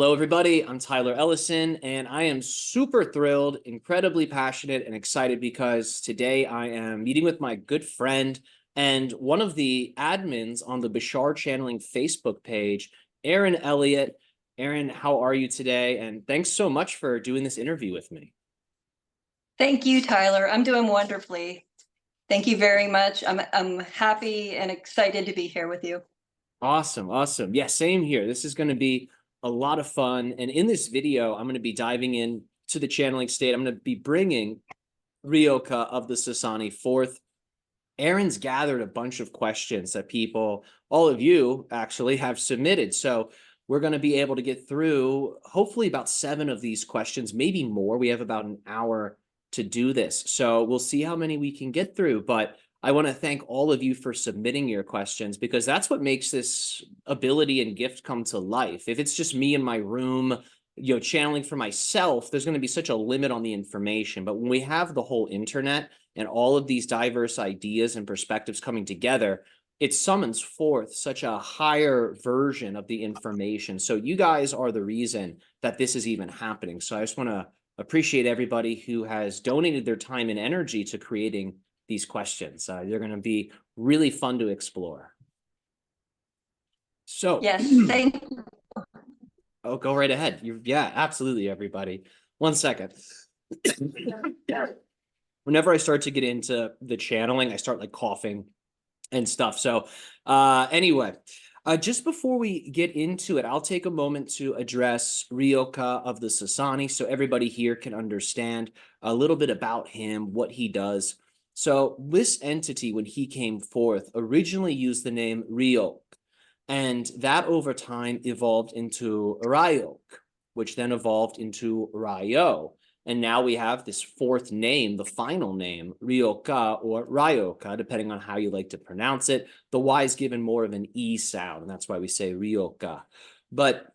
Hello, everybody. I'm Tyler Ellison, and I am super thrilled, incredibly passionate, and excited because today I am meeting with my good friend and one of the admins on the Bashar Channeling Facebook page, Erin Elliott. Erin, how are you today? And thanks so much for doing this interview with me. Thank you, Tyler. I'm doing wonderfully. Thank you very much. I'm happy and excited to be here with you. Awesome. Awesome. Yeah, same here. This is going to be a lot of fun. And in this video, I'm going to be diving in to the channeling state. I'm going to be bringing Ryokah of the Sassani forth. Erin's gathered a bunch of questions that people, all of you actually, have submitted. So we're going to be able to get through hopefully about 7 of these questions, maybe more. We have about an hour to do this. So we'll see how many we can get through. But I want to thank all of you for submitting your questions, because that's what makes this ability and gift come to life. If it's just me in my room, channeling for myself, there's going to be such a limit on the information. But when we have the whole internet and all of these diverse ideas and perspectives coming together, it summons forth such a higher version of the information. So you guys are the reason that this is even happening. So I just want to appreciate everybody who has donated their time and energy to creating these questions. They're going to be really fun to explore. So yes, thank you. Oh, go right ahead. Yeah, absolutely, everybody. 1 second. Whenever I start to get into the channeling, I start like coughing and stuff. So anyway, just before we get into it, I'll take a moment to address Ryokah of the Sassani so everybody here can understand a little bit about him, what he does. So this entity, when he came forth, originally used the name Ryokah, and that over time evolved into Ryokah, which then evolved into Ryo. And now we have this 4th name, the final name, Ryokah or Ryokah, depending on how you like to pronounce it. The Y is given more of an E sound, and that's why we say Ryokah. But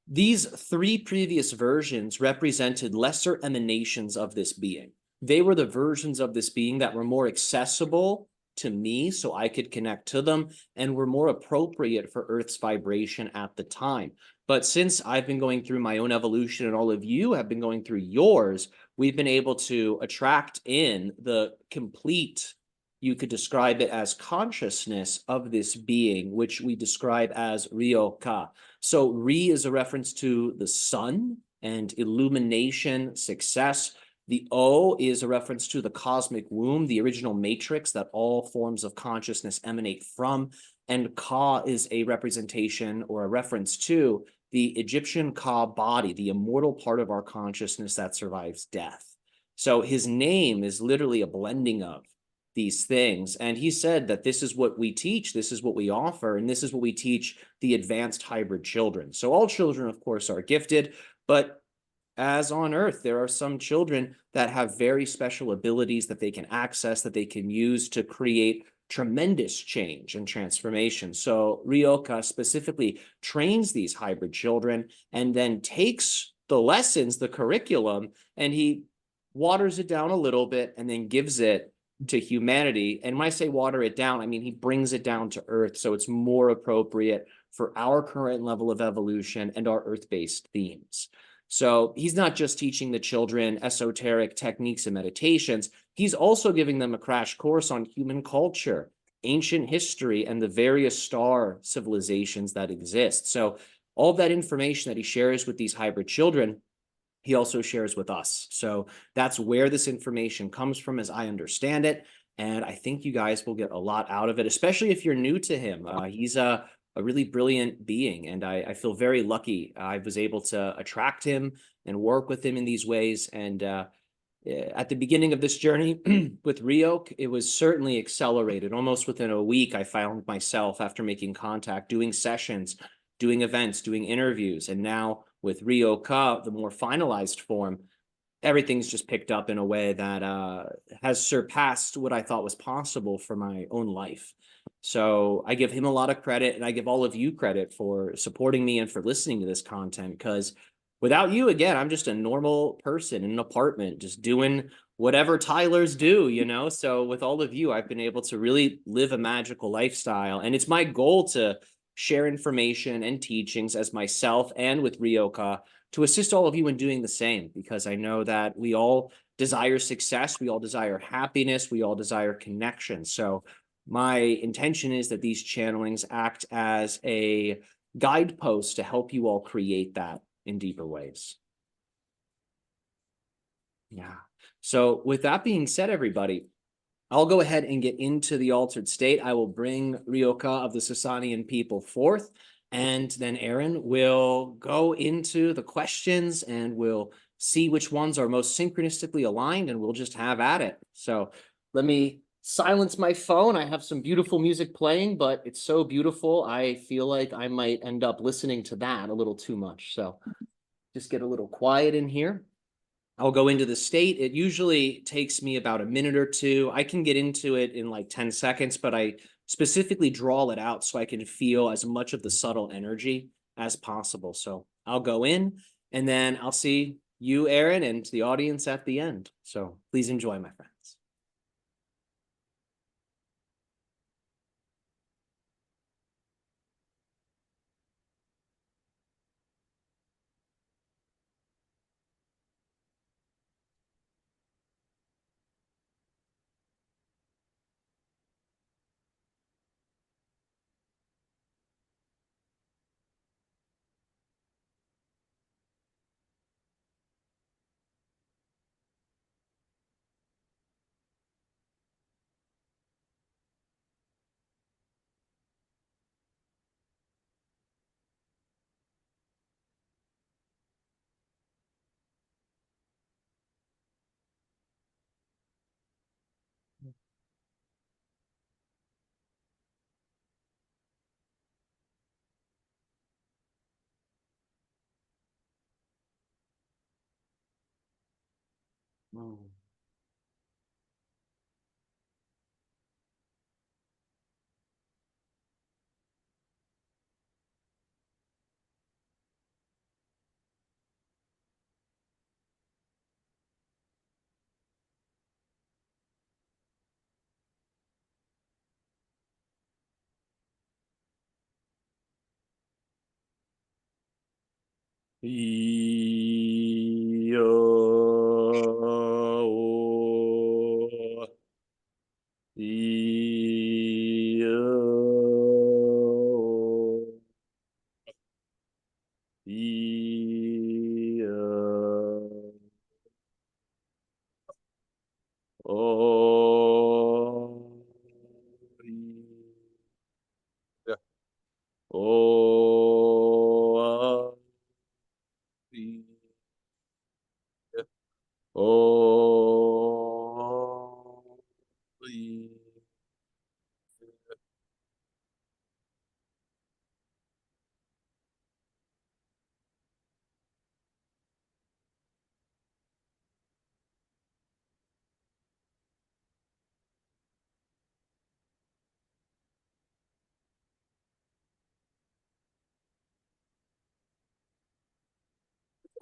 these 3 previous versions represented lesser emanations of this being. They were the versions of this being that were more accessible to me so I could connect to them and were more appropriate for Earth's vibration at the time. But since I've been going through my own evolution and all of you have been going through yours, we've been able to attract in the complete, you could describe it as consciousness of this being, which we describe as Ryokah. So Ri is a reference to the sun and illumination, success. The O is a reference to the cosmic womb, the original matrix that all forms of consciousness emanate from. And Ka is a representation or a reference to the Egyptian Ka body, the immortal part of our consciousness that survives death. So his name is literally a blending of these things. And he said that this is what we teach, this is what we offer, and this is what we teach the advanced hybrid children. So all children, of course, are gifted, but as on Earth, there are some children that have very special abilities that they can access, that they can use to create tremendous change and transformation. So Ryokah specifically trains these hybrid children and then takes the lessons, the curriculum, and he waters it down a little bit and then gives it to humanity. And when I say water it down, I mean he brings it down to Earth so it's more appropriate for our current level of evolution and our Earth-based themes. So he's not just teaching the children esoteric techniques and meditations, he's also giving them a crash course on human culture, ancient history, and the various star civilizations that exist. So all of that information that he shares with these hybrid children, he also shares with us. So that's where this information comes from, as I understand it. And I think you guys will get a lot out of it, especially if you're new to him. He's a really brilliant being, and I feel very lucky I was able to attract him and work with him in these ways. And at the beginning of this journey with Ryokah, it was certainly accelerated. Almost within a week, I found myself, after making contact, doing sessions, doing events, doing interviews. And now with Ryokah, the more finalized form, everything's just picked up in a way that has surpassed what I thought was possible for my own life. So I give him a lot of credit, and I give all of you credit for supporting me and for listening to this content, because without you, again, I'm just a normal person in an apartment, just doing whatever Tylers do, you know? So with all of you, I've been able to really live a magical lifestyle. And it's my goal to share information and teachings as myself and with Ryokah to assist all of you in doing the same, because I know that we all desire success, we all desire happiness, we all desire connection. So my intention is that these channelings act as a guidepost to help you all create that in deeper ways. Yeah. So with that being said, everybody, I'll go ahead and get into the altered state. I will bring Ryokah of the Sassanian people forth, and then Erin will go into the questions and we'll see which ones are most synchronistically aligned, and we'll just have at it. So let me silence my phone. I have some beautiful music playing, but it's so beautiful, I feel like I might end up listening to that a little too much. So just get a little quiet in here. I'll go into the state. It usually takes me about a minute or two. I can get into it in like 10 seconds, but I specifically draw it out so I can feel as much of the subtle energy as possible. So I'll go in, and then I'll see you, Erin, and the audience at the end. So please enjoy, my friends. Mm.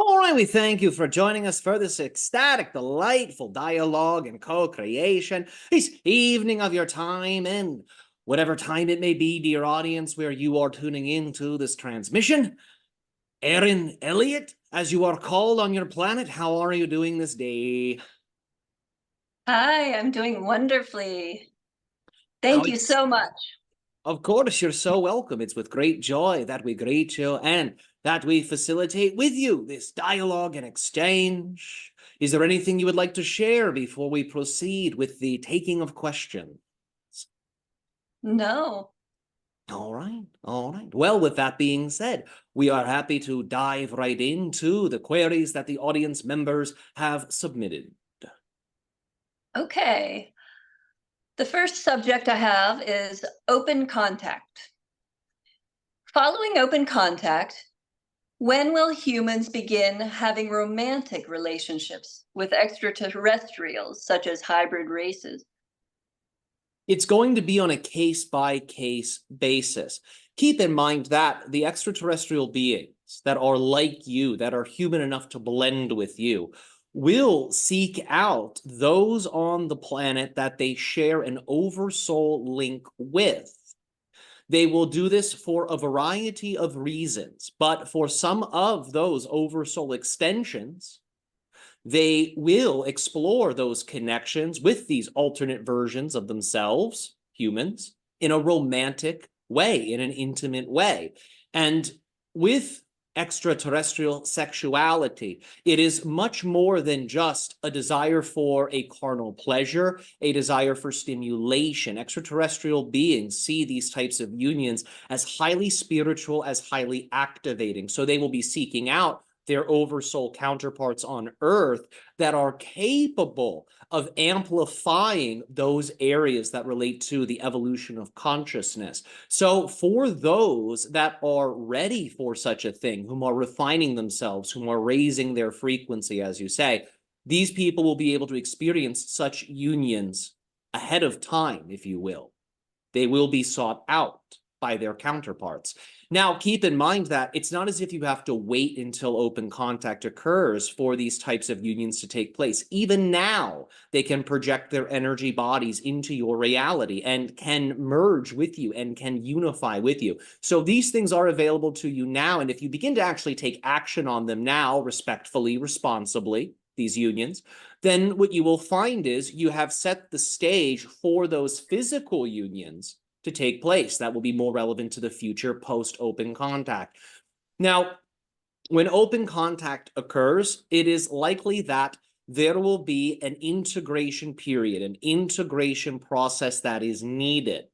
All right, we thank you for joining us for this ecstatic, delightful dialogue and co-creation, this evening of your time, and whatever time it may be, dear audience, where you are tuning into this transmission. Erin Elliott, as you are called on your planet, how are you doing this day? Hi, I'm doing wonderfully. Thank you so much. Of course, you're so welcome. It's with great joy that we greet you and that we facilitate with you this dialogue and exchange. Is there anything you would like to share before we proceed with the taking of questions? No. All right, all right. Well, with that being said, we are happy to dive right into the queries that the audience members have submitted. Okay. The first subject I have is open contact. Following open contact, when will humans begin having romantic relationships with extraterrestrials, such as hybrid races? It's going to be on a case-by-case basis. Keep in mind that the extraterrestrial beings that are like you, that are human enough to blend with you, will seek out those on the planet that they share an oversoul link with. They will do this for a variety of reasons, but for some of those oversoul extensions, they will explore those connections with these alternate versions of themselves, humans, in a romantic way, in an intimate way. And with extraterrestrial sexuality, it is much more than just a desire for a carnal pleasure, a desire for stimulation. Extraterrestrial beings see these types of unions as highly spiritual, as highly activating. So they will be seeking out their oversoul counterparts on Earth that are capable of amplifying those areas that relate to the evolution of consciousness. So for those that are ready for such a thing, whom are refining themselves, whom are raising their frequency, as you say, these people will be able to experience such unions ahead of time, if you will. They will be sought out by their counterparts. Now, keep in mind that it's not as if you have to wait until open contact occurs for these types of unions to take place. Even now, they can project their energy bodies into your reality and can merge with you and can unify with you. So these things are available to you now. And if you begin to actually take action on them now, respectfully, responsibly, these unions, then what you will find is you have set the stage for those physical unions to take place. That will be more relevant to the future post-open contact. Now, when open contact occurs, it is likely that there will be an integration period, an integration process that is needed.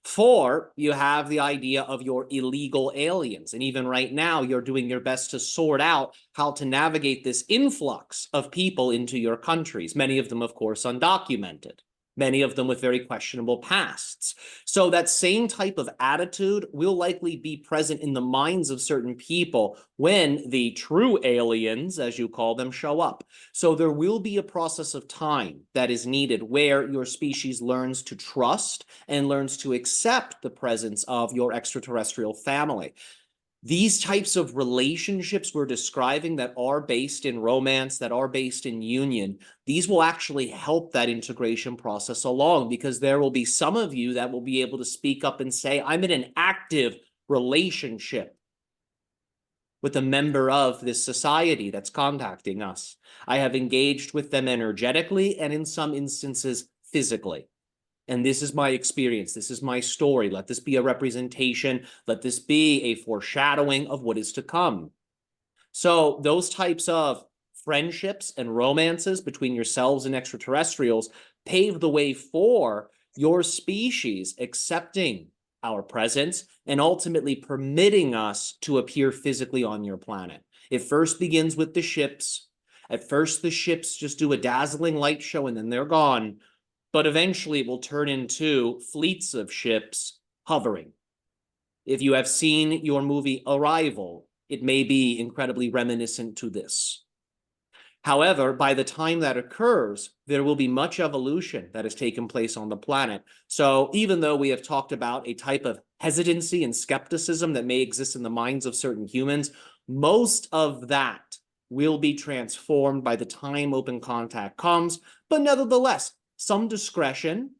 For you have the idea of your illegal aliens. And even right now, you're doing your best to sort out how to navigate this influx of people into your countries, many of them, of course, undocumented. Many of them with very questionable pasts. So that same type of attitude will likely be present in the minds of certain people when the true aliens, as you call them, show up. So there will be a process of time that is needed where your species learns to trust and learns to accept the presence of your extraterrestrial family. These types of relationships we're describing that are based in romance, that are based in union, these will actually help that integration process along, because there will be some of you that will be able to speak up and say, I'm in an active relationship with a member of this society that's contacting us. I have engaged with them energetically and in some instances physically. And this is my experience. This is my story. Let this be a representation. Let this be a foreshadowing of what is to come. So those types of friendships and romances between yourselves and extraterrestrials pave the way for your species accepting our presence and ultimately permitting us to appear physically on your planet. It first begins with the ships. At first, the ships just do a dazzling light show and then they're gone. But eventually it will turn into fleets of ships hovering. If you have seen your movie Arrival, it may be incredibly reminiscent to this. However, by the time that occurs, there will be much evolution that has taken place on the planet. So even though we have talked about a type of hesitancy and skepticism that may exist in the minds of certain humans, most of that will be transformed by the time open contact comes. But nevertheless, some discretion,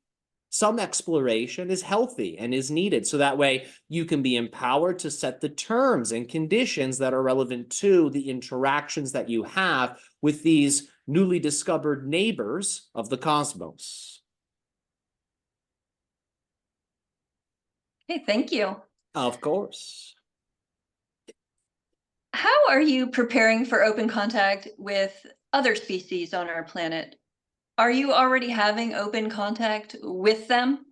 some exploration is healthy and is needed. So that way you can be empowered to set the terms and conditions that are relevant to the interactions that you have with these newly discovered neighbors of the cosmos. Okay, thank you. Of course. How are you preparing for open contact with other species on our planet? Are you already having open contact with them?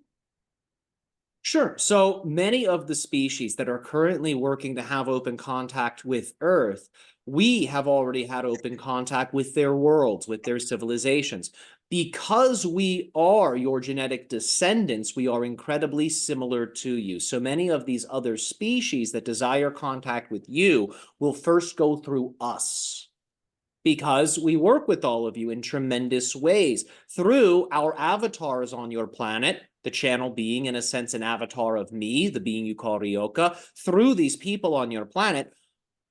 Sure. So many of the species that are currently working to have open contact with Earth, we have already had open contact with their worlds, with their civilizations. Because we are your genetic descendants, we are incredibly similar to you. So many of these other species that desire contact with you will first go through us, because we work with all of you in tremendous ways through our avatars on your planet, the channel being, in a sense, an avatar of me, the being you call Ryokah. Through these people on your planet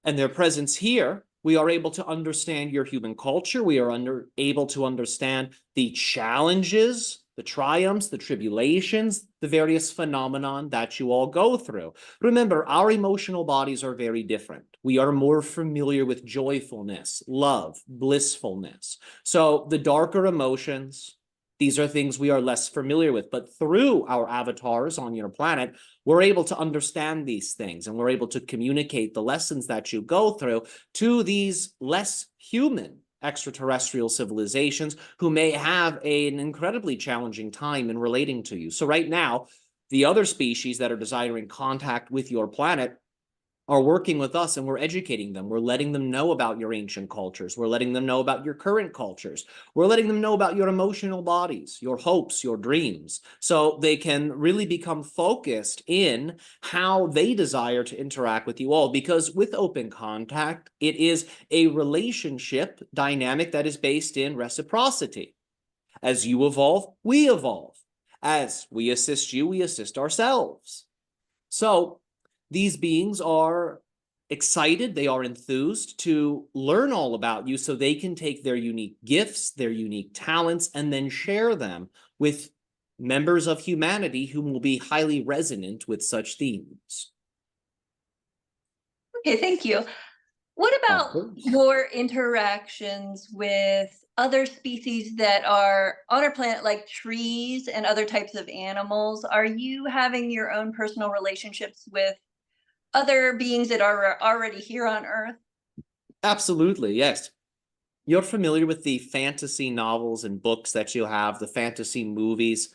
and their presence here, we are able to understand your human culture. We are able to understand the challenges the triumphs, the tribulations, the various phenomenon that you all go through. Remember, our emotional bodies are very different. We are more familiar with joyfulness, love, blissfulness. So the darker emotions, these are things we are less familiar with, but through our avatars on your planet, we're able to understand these things, and we're able to communicate the lessons that you go through to these less human extraterrestrial civilizations who may have an incredibly challenging time in relating to you. So right now, the other species that are desiring contact with your planet are working with us, and we're educating them. We're letting them know about your ancient cultures. We're letting them know about your current cultures. We're letting them know about your emotional bodies, your hopes, your dreams, so they can really become focused in how they desire to interact with you all. Because with open contact, it is a relationship dynamic that is based in reciprocity. As you evolve, we evolve. As we assist you, we assist ourselves. So these beings are excited, they are enthused to learn all about you so they can take their unique gifts, their unique talents, and then share them with members of humanity who will be highly resonant with such themes. Okay, thank you. What about your interactions with other species that are on our planet, like trees and other types of animals? Are you having your own personal relationships with other beings that are already here on Earth? Absolutely, yes. You're familiar with the fantasy novels and books that you have, the fantasy movies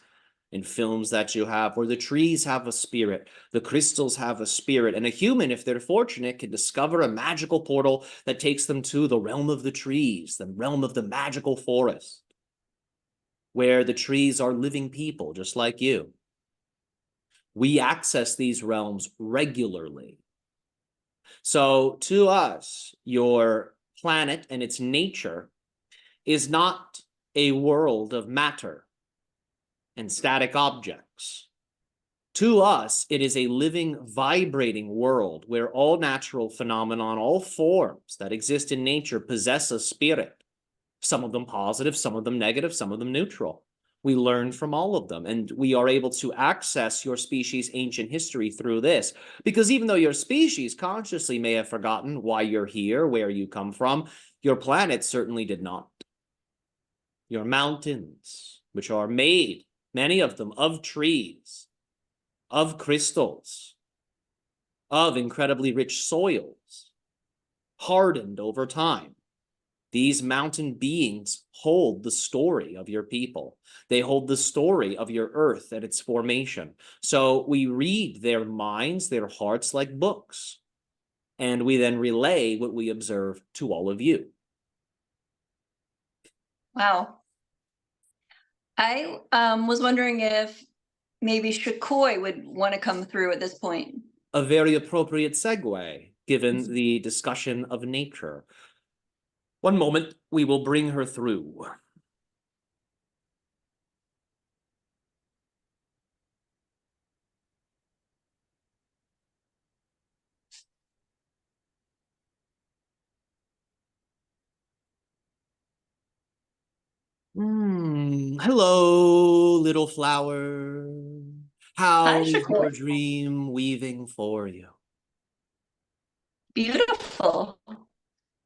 and films that you have, where the trees have a spirit, the crystals have a spirit, and a human, if they're fortunate, can discover a magical portal that takes them to the realm of the trees, the realm of the magical forest, where the trees are living people just like you. We access these realms regularly. So to us, your planet and its nature is not a world of matter and static objects. To us, it is a living, vibrating world where all natural phenomenon, all forms that exist in nature possess a spirit. Some of them positive, some of them negative, some of them neutral. We learn from all of them, and we are able to access your species' ancient history through this. Because even though your species consciously may have forgotten why you're here, where you come from, your planet certainly did not. Your mountains, which are made, many of them, of trees, of crystals, of incredibly rich soils, hardened over time. These mountain beings hold the story of your people. They hold the story of your earth and its formation. So we read their minds, their hearts like books, and we then relay what we observe to all of you. Wow. I was wondering if maybe Shakoi would want to come through at this point. A very appropriate segue, given the discussion of nature. One moment, we will bring her through. Hello, little flower. How is your dream weaving for you? Beautiful.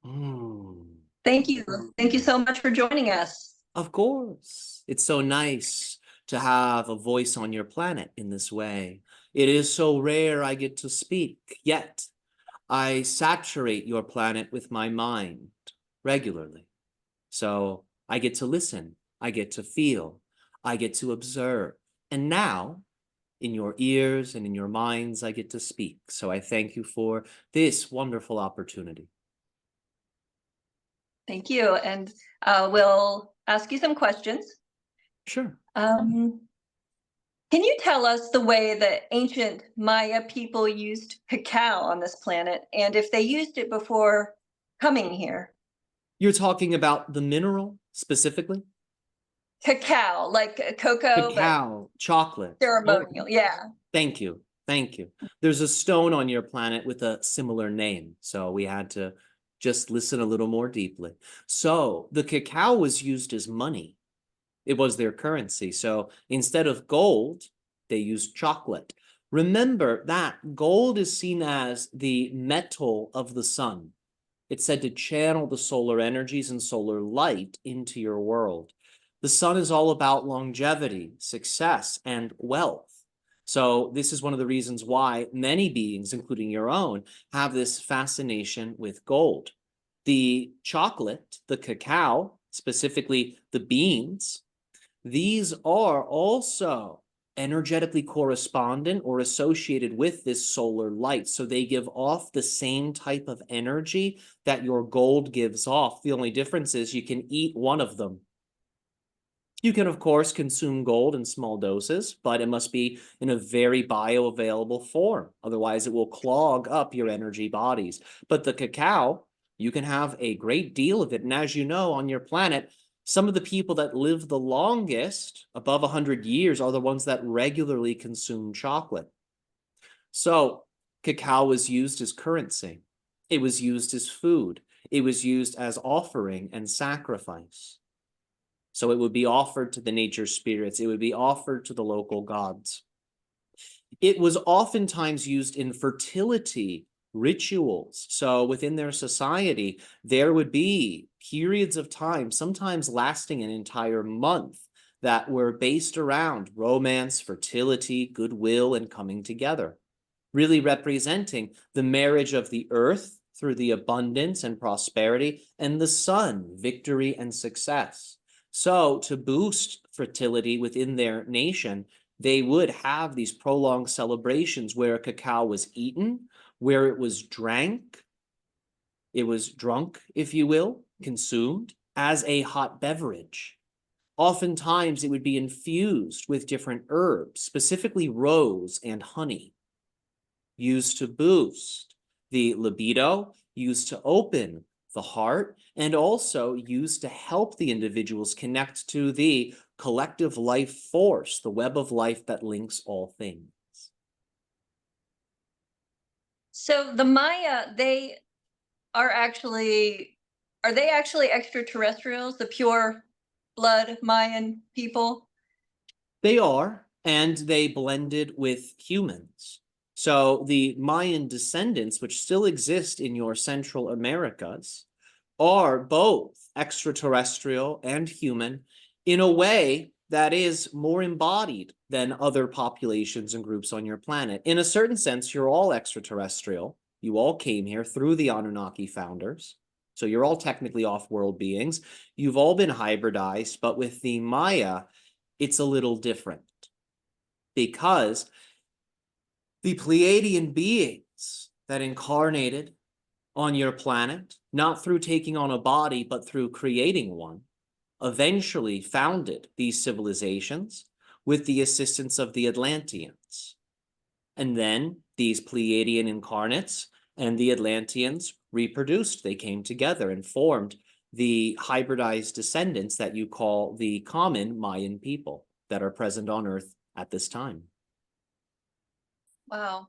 Mm. Thank you. Thank you so much for joining us. Of course. It's so nice to have a voice on your planet in this way. It is so rare I get to speak, yet I saturate your planet with my mind regularly. So I get to listen, I get to feel, I get to observe. And now, in your ears and in your minds, I get to speak. So I thank you for this wonderful opportunity. Thank you. And we'll ask you some questions. Sure. Can you tell us the way that ancient Maya people used cacao on this planet, and if they used it before coming here? You're talking about the mineral specifically? Cacao, like cocoa, Cacao, chocolate. ceremonial. Yeah. Thank you. Thank you. There's a stone on your planet with a similar name, so we had to just listen a little more deeply. So the cacao was used as money. It was their currency. So instead of gold, they used chocolate. Remember that gold is seen as the metal of the sun. It's said to channel the solar energies and solar light into your world. The sun is all about longevity, success, and wealth. So this is one of the reasons why many beings, including your own, have this fascination with gold. The chocolate, the cacao, specifically the beans, these are also energetically correspondent or associated with this solar light. So they give off the same type of energy that your gold gives off. The only difference is you can eat one of them. You can, of course, consume gold in small doses, but it must be in a very bioavailable form. Otherwise, it will clog up your energy bodies. But the cacao, you can have a great deal of it. And as you know, on your planet, some of the people that live the longest, above 100 years, are the ones that regularly consume chocolate. So cacao was used as currency. It was used as food. It was used as offering and sacrifice. So it would be offered to the nature spirits. It would be offered to the local gods. It was oftentimes used in fertility rituals. So within their society, there would be periods of time, sometimes lasting an entire month, that were based around romance, fertility, goodwill, and coming together, really representing the marriage of the earth through the abundance and prosperity, and the sun, victory and success. So to boost fertility within their nation, they would have these prolonged celebrations where cacao was eaten, where it was drank, it was drunk, if you will, consumed as a hot beverage. Oftentimes it would be infused with different herbs, specifically rose and honey, used to boost the libido, used to open the heart, and also used to help the individuals connect to the collective life force, the web of life that links all things. So the Maya, are they actually extraterrestrials, the pure blood Mayan people? They are, and they blended with humans. So the Mayan descendants, which still exist in your Central Americas, are both extraterrestrial and human in a way that is more embodied than other populations and groups on your planet. In a certain sense, you're all extraterrestrial. You all came here through the Anunnaki founders. So you're all technically off-world beings. You've all been hybridized, but with the Maya, it's a little different because the Pleiadian beings that incarnated on your planet, not through taking on a body, but through creating one, eventually founded these civilizations with the assistance of the Atlanteans. And then these Pleiadian incarnates and the Atlanteans reproduced. They came together and formed the hybridized descendants that you call the common Mayan people that are present on Earth at this time. Wow.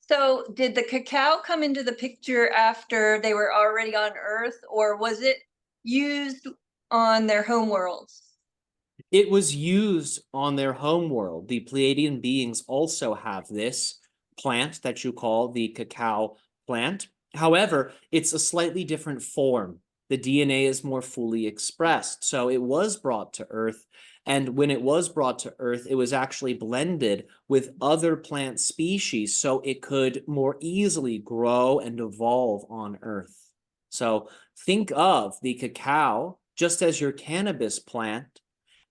So did the cacao come into the picture after they were already on Earth, or was it used on their home worlds? It was used on their home world. The Pleiadian beings also have this plant that you call the cacao plant. However, it's a slightly different form. The DNA is more fully expressed. So it was brought to Earth. And when it was brought to Earth, it was actually blended with other plant species so it could more easily grow and evolve on Earth. So think of the cacao just as your cannabis plant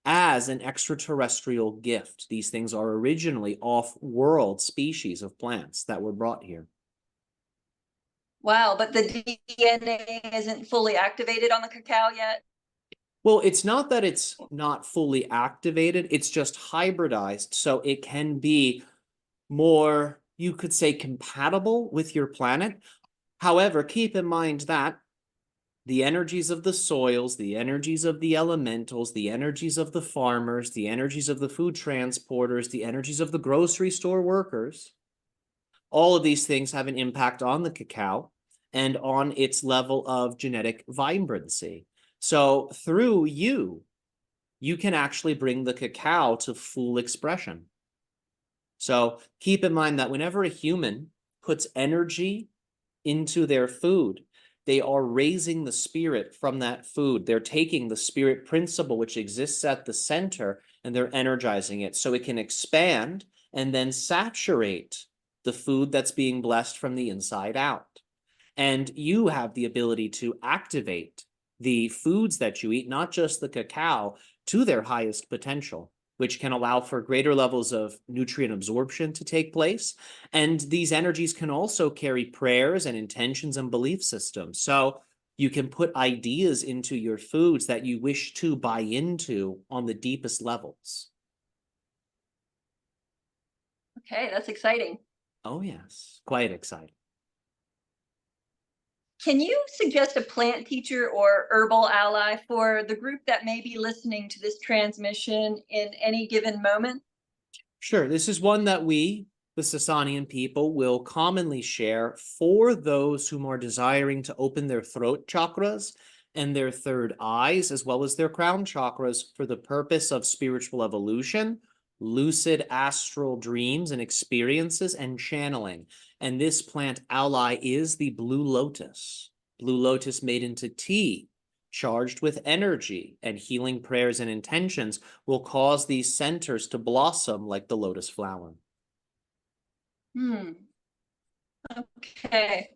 as an extraterrestrial gift. These things are originally off-world species of plants that were brought here. Wow, but the DNA isn't fully activated on the cacao yet? Well, it's not that it's not fully activated, it's just hybridized, so it can be more, you could say, compatible with your planet. However, keep in mind that the energies of the soils, the energies of the elementals, the energies of the farmers, the energies of the food transporters, the energies of the grocery store workers, all of these things have an impact on the cacao and on its level of genetic vibrancy. So through you, you can actually bring the cacao to full expression. So keep in mind that whenever a human puts energy into their food, they are raising the spirit from that food. They're taking the spirit principle, which exists at the center, and they're energizing it so it can expand and then saturate the food that's being blessed from the inside out. And you have the ability to activate the foods that you eat, not just the cacao, to their highest potential, which can allow for greater levels of nutrient absorption to take place. And these energies can also carry prayers and intentions and belief systems. So you can put ideas into your foods that you wish to buy into on the deepest levels. Okay, that's exciting. Oh, yes, quite exciting. Can you suggest a plant teacher or herbal ally for the group that may be listening to this transmission in any given moment? Sure, this is one that we, the Sassanian people, will commonly share for those whom are desiring to open their throat chakras and their third eyes, as well as their crown chakras, for the purpose of spiritual evolution, lucid astral dreams and experiences, and channeling. And this plant ally is the blue lotus. Blue lotus made into tea, charged with energy, and healing prayers and intentions will cause these centers to blossom like the lotus flower. Okay.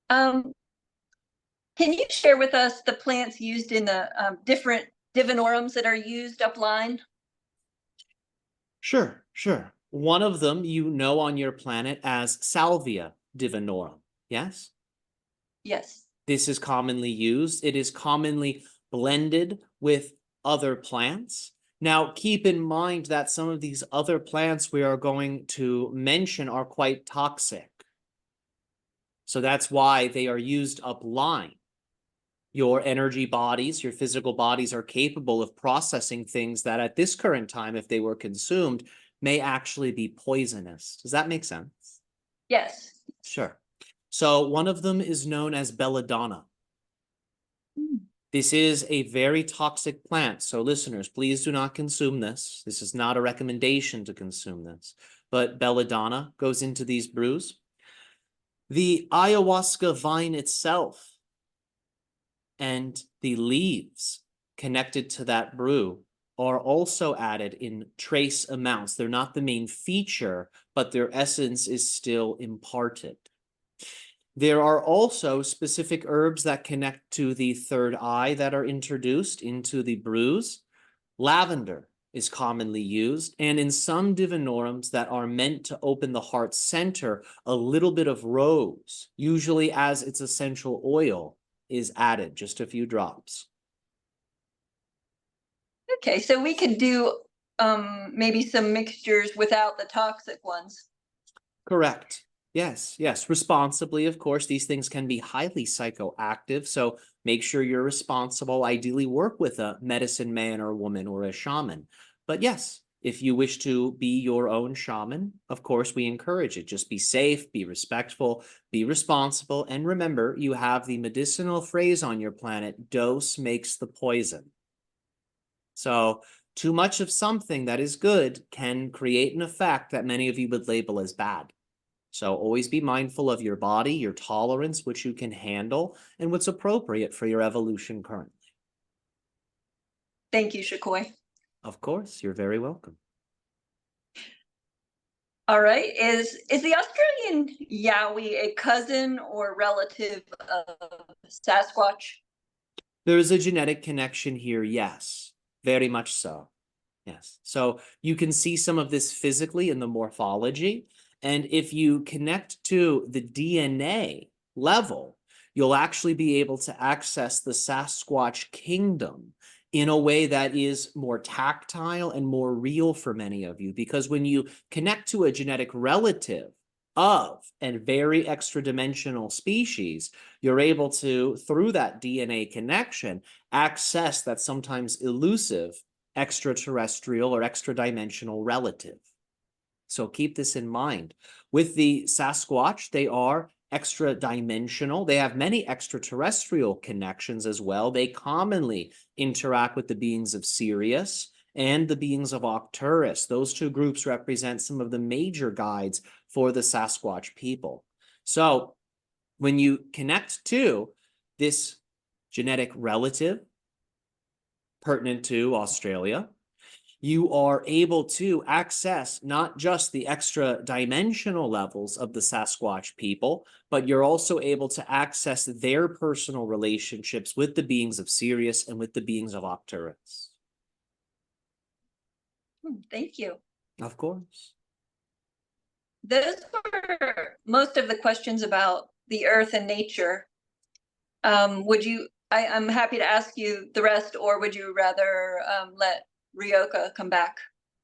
Can you share with us the plants used in the different divinorums that are used upline? Sure. One of them you know on your planet as Salvia divinorum, yes? Yes. This is commonly used. It is commonly blended with other plants. Now, keep in mind that some of these other plants we are going to mention are quite toxic. So that's why they are used upline. Your energy bodies, your physical bodies are capable of processing things that at this current time, if they were consumed, may actually be poisonous. Does that make sense? Yes. Sure. So one of them is known as belladonna. This is a very toxic plant. So listeners, please do not consume this. This is not a recommendation to consume this. But belladonna goes into these brews. The ayahuasca vine itself and the leaves connected to that brew are also added in trace amounts. They're not the main feature, but their essence is still imparted. There are also specific herbs that connect to the third eye that are introduced into the brews. Lavender is commonly used, and in some divinorums that are meant to open the heart center, a little bit of rose, usually as its essential oil, is added, just a few drops. Okay, so we could do maybe some mixtures without the toxic ones. Correct. Yes. Responsibly, of course. These things can be highly psychoactive, so make sure you're responsible. Ideally, work with a medicine man or woman or a shaman. But yes, if you wish to be your own shaman, of course, we encourage it. Just be safe, be respectful, be responsible, and remember, you have the medicinal phrase on your planet, dose makes the poison. So too much of something that is good can create an effect that many of you would label as bad. So always be mindful of your body, your tolerance, which you can handle, and what's appropriate for your evolution currently. Thank you, Shakoi. Of course, you're very welcome. All right. Is the Australian Yowie a cousin or relative of Sasquatch? There is a genetic connection here, yes, very much so. Yes. So you can see some of this physically in the morphology. And if you connect to the DNA level, you'll actually be able to access the Sasquatch kingdom in a way that is more tactile and more real for many of you. Because when you connect to a genetic relative of a very extra-dimensional species, you're able to, through that DNA connection, access that sometimes elusive extraterrestrial or extra-dimensional relative. So keep this in mind. With the Sasquatch, they are extra-dimensional. They have many extraterrestrial connections as well. They commonly interact with the beings of Sirius and the beings of Arcturus. Those two groups represent some of the major guides for the Sasquatch people. So when you connect to this genetic relative pertinent to Australia, you are able to access not just the extra dimensional levels of the Sasquatch people, but you're also able to access their personal relationships with the beings of Sirius and with the beings of Arcturus. Thank you. Of course. Those were most of the questions about the earth and nature. I'm happy to ask you the rest, or would you rather let Ryokah come back?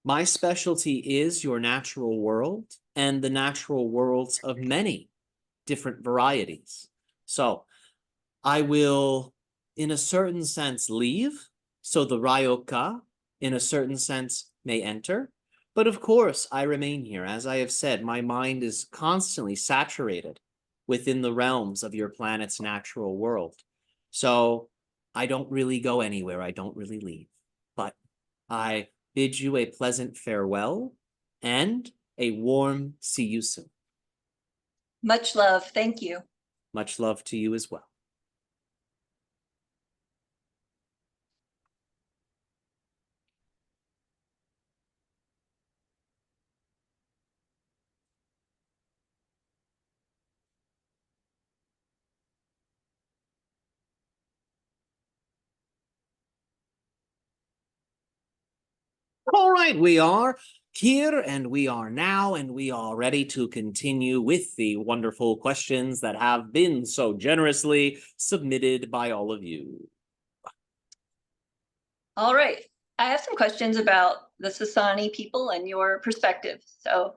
My specialty is your natural world and the natural worlds of many different varieties. So I will, in a certain sense, leave, so the Ryokah, in a certain sense, may enter. But of course, I remain here. As I have said, my mind is constantly saturated within the realms of your planet's natural world. So I don't really go anywhere. I don't really leave. But I bid you a pleasant farewell and a warm see you soon. Much love. Thank you. Much love to you as well. All right, we are here and we are now and we are ready to continue with the wonderful questions that have been so generously submitted by all of you. All right. I have some questions about the Sassani people and your perspective. So,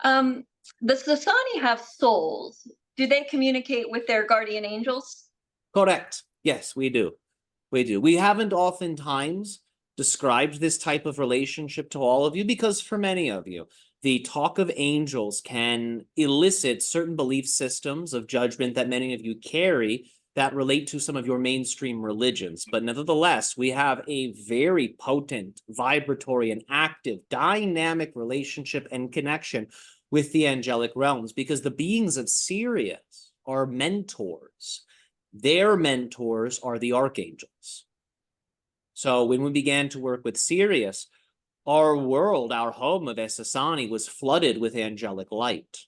the Sassani have souls. Do they communicate with their guardian angels? Correct. Yes, we do. We do. We haven't oftentimes described this type of relationship to all of you because for many of you, the talk of angels can elicit certain belief systems of judgment that many of you carry that relate to some of your mainstream religions. But nevertheless, we have a very potent, vibratory, and active, dynamic relationship and connection with the angelic realms because the beings of Sirius are mentors. Their mentors are the archangels. So when we began to work with Sirius, our world, our home of Sassani was flooded with angelic light.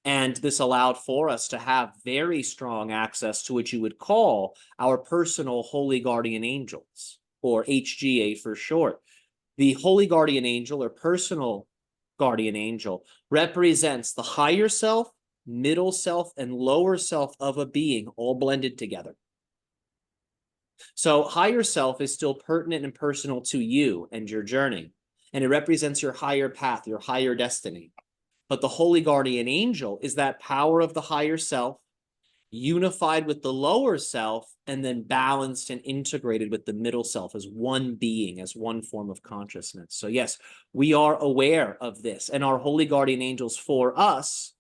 And this allowed for us to have very strong access to what you would call our personal holy guardian angels, or HGA for short. The holy guardian angel or personal guardian angel represents the higher self, middle self, and lower self of a being all blended together. So higher self is still pertinent and personal to you and your journey, and it represents your higher path, your higher destiny. But the holy guardian angel is that power of the higher self, unified with the lower self, and then balanced and integrated with the middle self as one being, as one form of consciousness. So yes, we are aware of this, and our holy guardian angels for us,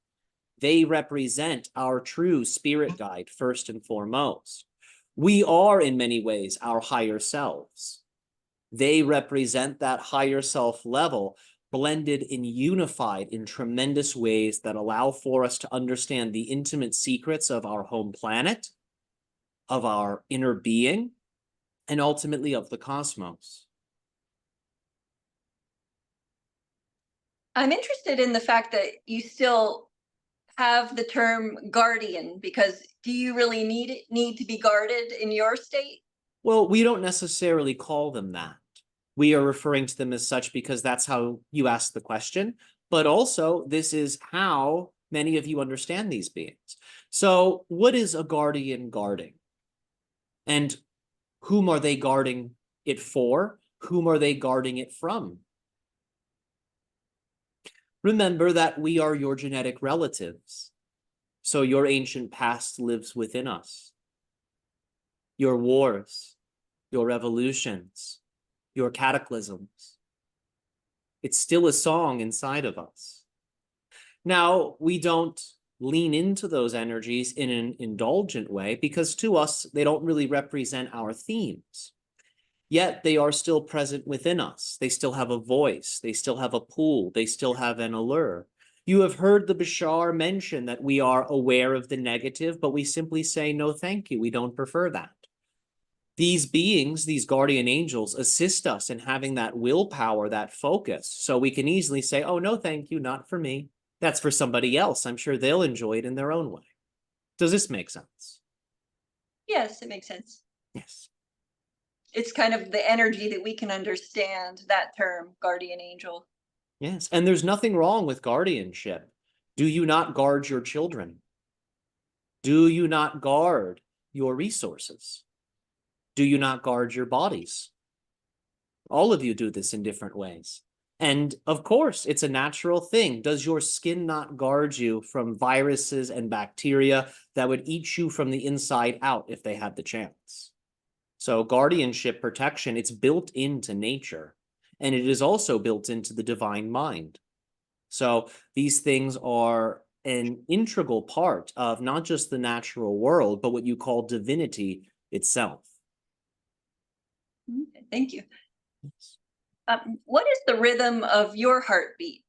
they represent our true spirit guide first and foremost. We are in many ways our higher selves. They represent that higher self level blended and unified in tremendous ways that allow for us to understand the intimate secrets of our home planet, of our inner being, and ultimately of the cosmos. I'm interested in the fact that you still have the term guardian, because do you really need to be guarded in your state? Well, we don't necessarily call them that. We are referring to them as such because that's how you ask the question, but also this is how many of you understand these beings. So what is a guardian guarding? And whom are they guarding it for? Whom are they guarding it from? Remember that we are your genetic relatives. So your ancient past lives within us. Your wars, your revolutions, your cataclysms. It's still a song inside of us. Now, we don't lean into those energies in an indulgent way, because to us, they don't really represent our themes. Yet they are still present within us. They still have a voice. They still have a pull. They still have an allure. You have heard the Bashar mention that we are aware of the negative, but we simply say, no, thank you. We don't prefer that. These beings, these guardian angels, assist us in having that willpower, that focus. So we can easily say, oh, no, thank you, not for me. That's for somebody else. I'm sure they'll enjoy it in their own way. Does this make sense? Yes, it makes sense. Yes. It's kind of the energy that we can understand, that term, guardian angel. Yes. And there's nothing wrong with guardianship. Do you not guard your children? Do you not guard your resources? Do you not guard your bodies? All of you do this in different ways. And of course, it's a natural thing. Does your skin not guard you from viruses and bacteria that would eat you from the inside out if they had the chance? So guardianship protection, it's built into nature, and it is also built into the divine mind. So these things are an integral part of not just the natural world, but what you call divinity itself. Okay, thank you. What is the rhythm of your heartbeat?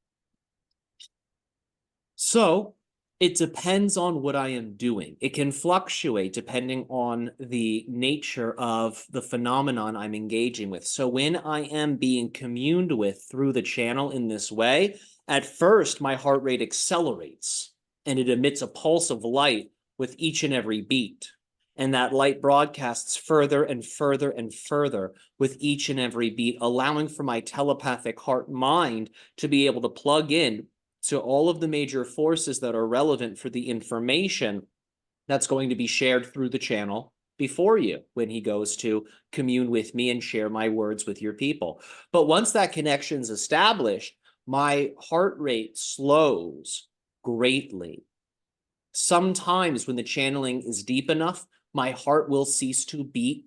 So it depends on what I am doing. It can fluctuate depending on the nature of the phenomenon I'm engaging with. So when I am being communed with through the channel in this way, at first my heart rate accelerates and it emits a pulse of light with each and every beat. And that light broadcasts further and further and further with each and every beat, allowing for my telepathic heart mind to be able to plug in to all of the major forces that are relevant for the information that's going to be shared through the channel before you when he goes to commune with me and share my words with your people. But once that connection's established, my heart rate slows greatly. Sometimes when the channeling is deep enough, my heart will cease to beat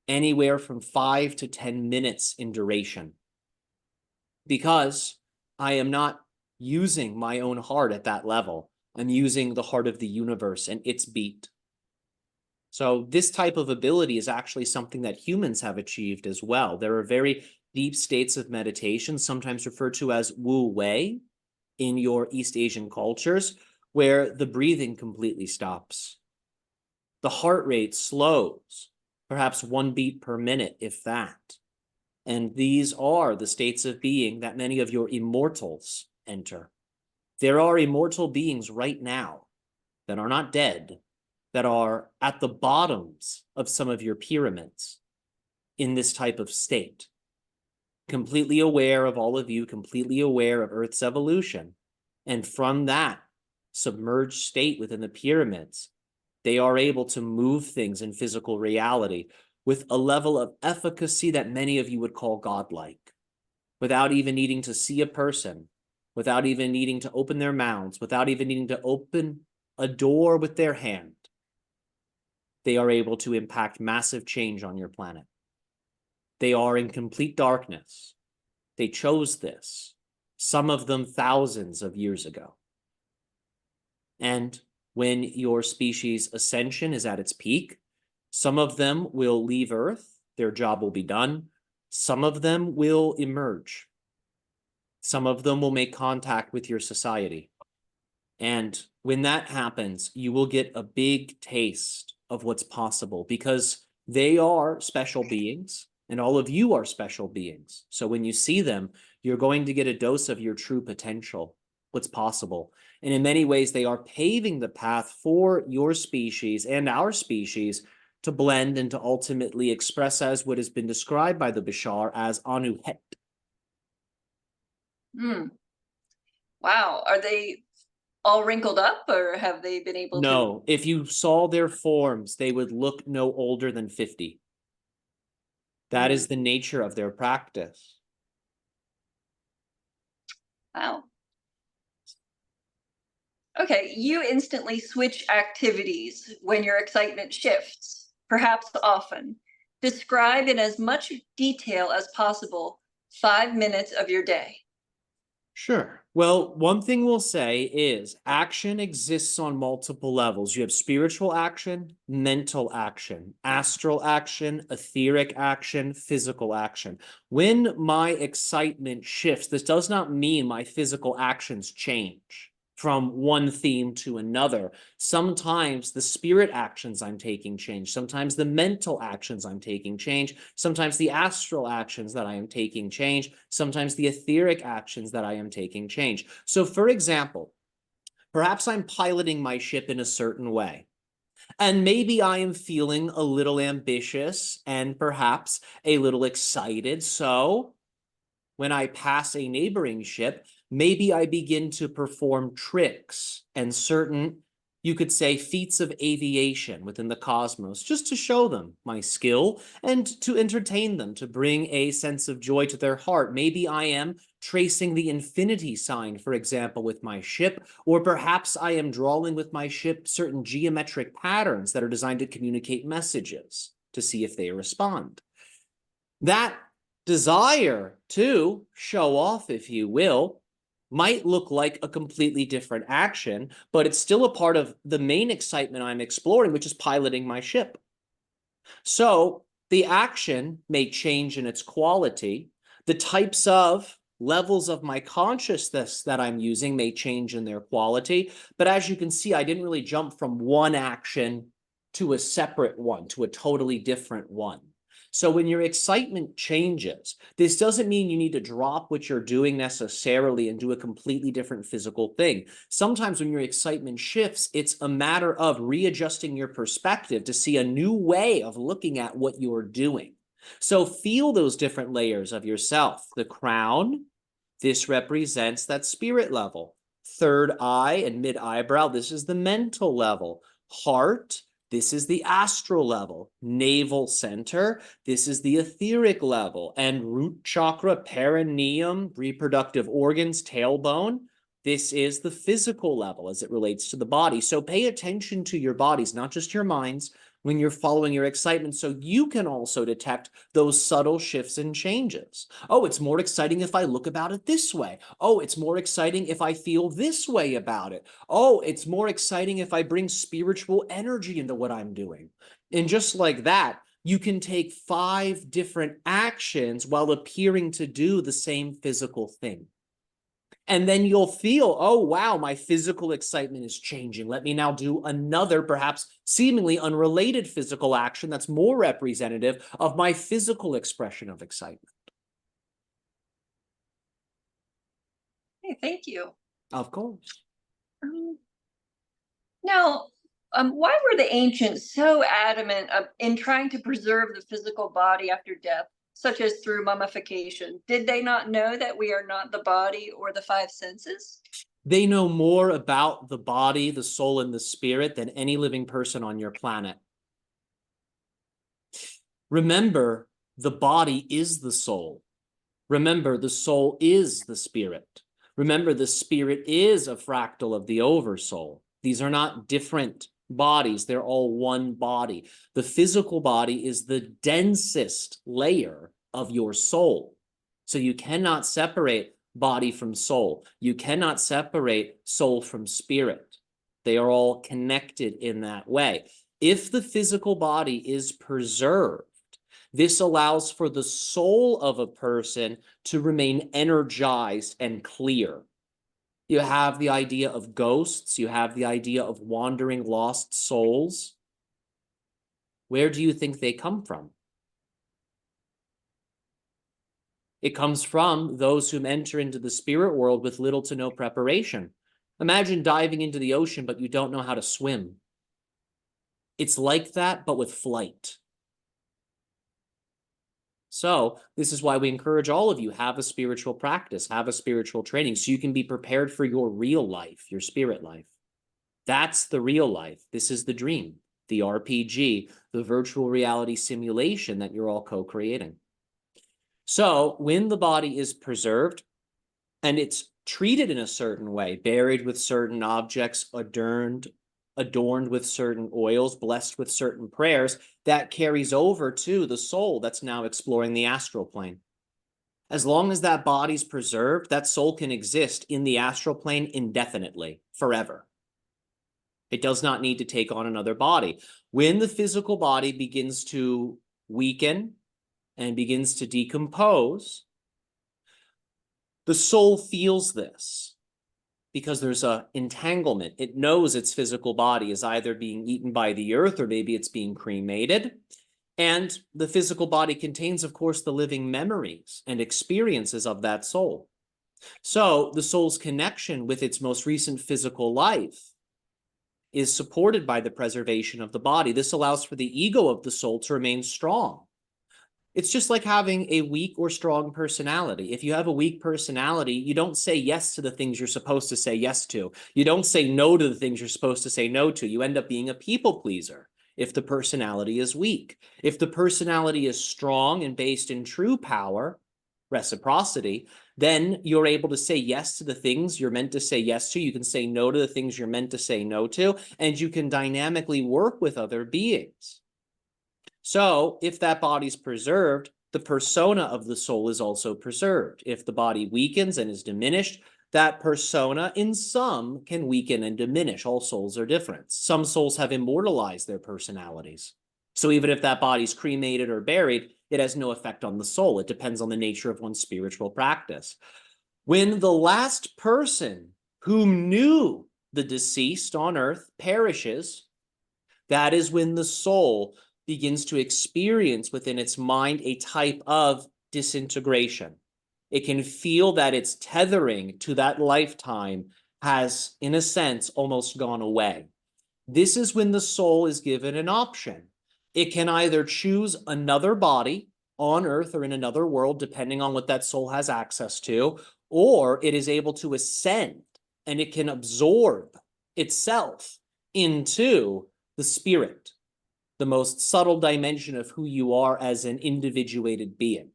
anywhere from 5 to 10 minutes in duration, because I am not using my own heart at that level. I'm using the heart of the universe and its beat. So this type of ability is actually something that humans have achieved as well. There are very deep states of meditation, sometimes referred to as Wu Wei in your East Asian cultures, where the breathing completely stops. The heart rate slows, perhaps 1 beat per minute, if that. And these are the states of being that many of your immortals enter. There are immortal beings right now that are not dead, that are at the bottoms of some of your pyramids in this type of state, completely aware of all of you, completely aware of Earth's evolution. And from that submerged state within the pyramids, they are able to move things in physical reality with a level of efficacy that many of you would call godlike, without even needing to see a person, without even needing to open their mouths, without even needing to open a door with their hand. They are able to impact massive change on your planet. They are in complete darkness. They chose this, some of them thousands of years ago. And when your species ascension is at its peak, some of them will leave Earth, their job will be done. Some of them will emerge. Some of them will make contact with your society. And when that happens, you will get a big taste of what's possible, because they are special beings and all of you are special beings. So when you see them, you're going to get a dose of your true potential, what's possible. And in many ways, they are paving the path for your species and our species to blend and to ultimately express as what has been described by the Bashar as Anuhet. Wow. Are they all wrinkled up, or have they been able to? No, if you saw their forms, they would look no older than 50. That is the nature of their practice. Wow. Okay, you instantly switch activities when your excitement shifts, perhaps often. Describe in as much detail as possible 5 minutes of your day. Sure. Well, one thing we'll say is action exists on multiple levels. You have spiritual action, mental action, astral action, etheric action, physical action. When my excitement shifts, this does not mean my physical actions change from one theme to another. Sometimes the spirit actions I'm taking change. Sometimes the mental actions I'm taking change. Sometimes the astral actions that I am taking change. Sometimes the etheric actions that I am taking change. So, for example, perhaps I'm piloting my ship in a certain way. And maybe I am feeling a little ambitious and perhaps a little excited. So, when I pass a neighboring ship, maybe I begin to perform tricks and certain, you could say, feats of aviation within the cosmos, just to show them my skill and to entertain them, to bring a sense of joy to their heart. Maybe I am tracing the infinity sign, for example, with my ship, or perhaps I am drawing with my ship certain geometric patterns that are designed to communicate messages to see if they respond. That desire to show off, if you will, might look like a completely different action, but it's still a part of the main excitement I'm exploring, which is piloting my ship. So the action may change in its quality. The types of levels of my consciousness that I'm using may change in their quality. But as you can see, I didn't really jump from one action to a separate one, to a totally different one. So when your excitement changes, this doesn't mean you need to drop what you're doing necessarily and do a completely different physical thing. Sometimes when your excitement shifts, it's a matter of readjusting your perspective to see a new way of looking at what you're doing. So feel those different layers of yourself. The crown, this represents that spirit level. Third eye and mid eyebrow, this is the mental level. Heart, this is the astral level. Navel center, this is the etheric level. And root chakra, perineum, reproductive organs, tailbone, this is the physical level as it relates to the body. So pay attention to your bodies, not just your minds, when you're following your excitement, so you can also detect those subtle shifts and changes. Oh, it's more exciting if I look about it this way. Oh, it's more exciting if I feel this way about it. Oh, it's more exciting if I bring spiritual energy into what I'm doing. And just like that, you can take 5 different actions while appearing to do the same physical thing. And then you'll feel, oh, wow, my physical excitement is changing. Let me now do another, perhaps seemingly unrelated physical action that's more representative of my physical expression of excitement. Hey, thank you. Of course. Now, why were the ancients so adamant in trying to preserve the physical body after death, such as through mummification? Did they not know that we are not the body or the 5 senses? They know more about the body, the soul, and the spirit than any living person on your planet. Remember, the body is the soul. Remember, the soul is the spirit. Remember, the spirit is a fractal of the oversoul. These are not different bodies. They're all one body. The physical body is the densest layer of your soul. So you cannot separate body from soul. You cannot separate soul from spirit. They are all connected in that way. If the physical body is preserved, this allows for the soul of a person to remain energized and clear. You have the idea of ghosts. You have the idea of wandering lost souls. Where do you think they come from? It comes from those who enter into the spirit world with little to no preparation. Imagine diving into the ocean, but you don't know how to swim. It's like that, but with flight. So this is why we encourage all of you, have a spiritual practice, have a spiritual training, so you can be prepared for your real life, your spirit life. That's the real life. This is the dream, the RPG, the virtual reality simulation that you're all co-creating. So when the body is preserved and it's treated in a certain way, buried with certain objects, adorned with certain oils, blessed with certain prayers, that carries over to the soul that's now exploring the astral plane. As long as that body's preserved, that soul can exist in the astral plane indefinitely, forever. It does not need to take on another body. When the physical body begins to weaken and begins to decompose, the soul feels this because there's an entanglement. It knows its physical body is either being eaten by the earth or maybe it's being cremated. And the physical body contains, of course, the living memories and experiences of that soul. So the soul's connection with its most recent physical life is supported by the preservation of the body. This allows for the ego of the soul to remain strong. It's just like having a weak or strong personality. If you have a weak personality, you don't say yes to the things you're supposed to say yes to. You don't say no to the things you're supposed to say no to. You end up being a people pleaser if the personality is weak. If the personality is strong and based in true power, reciprocity, then you're able to say yes to the things you're meant to say yes to. You can say no to the things you're meant to say no to, and you can dynamically work with other beings. So if that body's preserved, the persona of the soul is also preserved. If the body weakens and is diminished, that persona in some can weaken and diminish. All souls are different. Some souls have immortalized their personalities. So even if that body's cremated or buried, it has no effect on the soul. It depends on the nature of one's spiritual practice. When the last person who knew the deceased on earth perishes, that is when the soul begins to experience within its mind a type of disintegration. It can feel that its tethering to that lifetime has, in a sense, almost gone away. This is when the soul is given an option. It can either choose another body on earth or in another world, depending on what that soul has access to, or it is able to ascend and it can absorb itself into the spirit, the most subtle dimension of who you are as an individuated being.